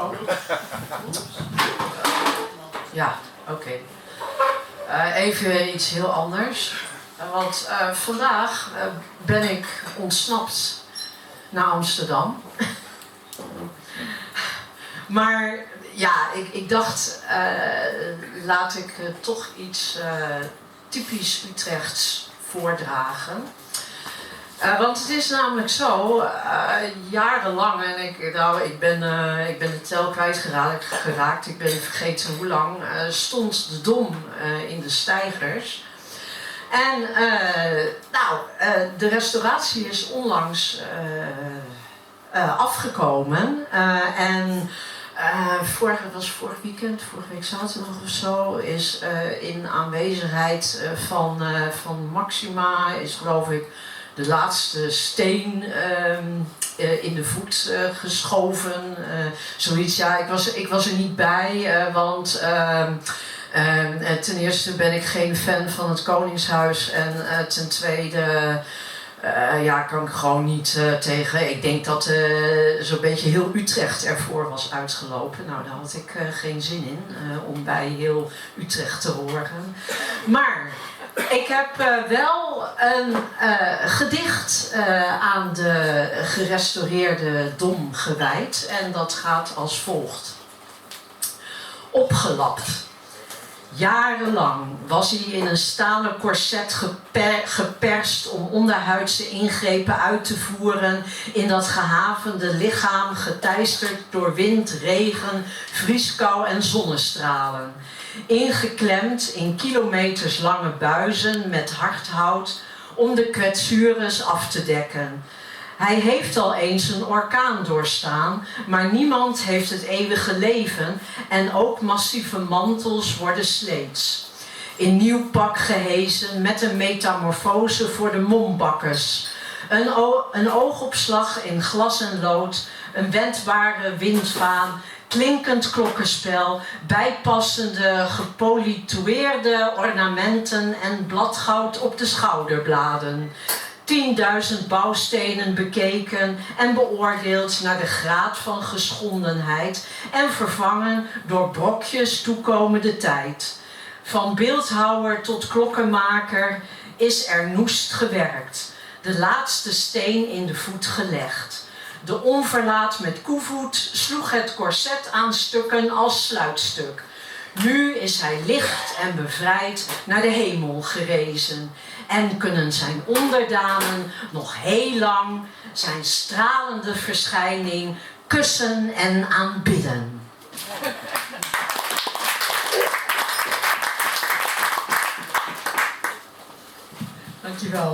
Oh. Ja, oké. Even iets heel anders. Want vandaag ben ik ontsnapt naar Amsterdam. Maar ja, ik dacht, laat ik toch iets typisch Utrechts voordragen. Want het is namelijk zo, jarenlang, en ik ben de tel kwijtgeraakt, ik ben vergeten hoe lang, stond de Dom in de steigers. En de restauratie is onlangs afgekomen. Vorig week zaterdag of zo, is in aanwezigheid van Maxima, is geloof ik de laatste steen in de voet geschoven. Zoiets, ja, ik was er niet bij, want ten eerste ben ik geen fan van het Koningshuis en ten tweede kan ik gewoon niet tegen. Ik denk dat zo'n beetje heel Utrecht ervoor was uitgelopen. Nou, daar had ik geen zin in om bij heel Utrecht te horen. Maar ik heb wel een gedicht aan de gerestaureerde Dom gewijd. En dat gaat als volgt. Opgelapt. Jarenlang was hij in een stalen corset geperst om onderhuidse ingrepen uit te voeren in dat gehavende lichaam, geteisterd door wind, regen, vrieskou en zonnestralen. Ingeklemd in kilometerslange buizen met hardhout om de kwetsures af te dekken. Hij heeft al eens een orkaan doorstaan, maar niemand heeft het eeuwige leven en ook massieve mantels worden sleets. In nieuw pak gehezen met een metamorfose voor de mombakkers. Een oogopslag in glas en lood, een wendbare windvaan, klinkend klokkenspel, bijpassende gepolitueerde ornamenten en bladgoud op de schouderbladen. 10.000 bouwstenen bekeken en beoordeeld naar de graad van geschondenheid en vervangen door brokjes toekomende tijd. Van beeldhouwer tot klokkenmaker is er noest gewerkt, de laatste steen in de voet gelegd. De onverlaat met koevoet sloeg het corset aan stukken als sluitstuk. Nu is hij licht en bevrijd naar de hemel gerezen en kunnen zijn onderdanen nog heel lang zijn stralende verschijning kussen en aanbidden. Dankjewel.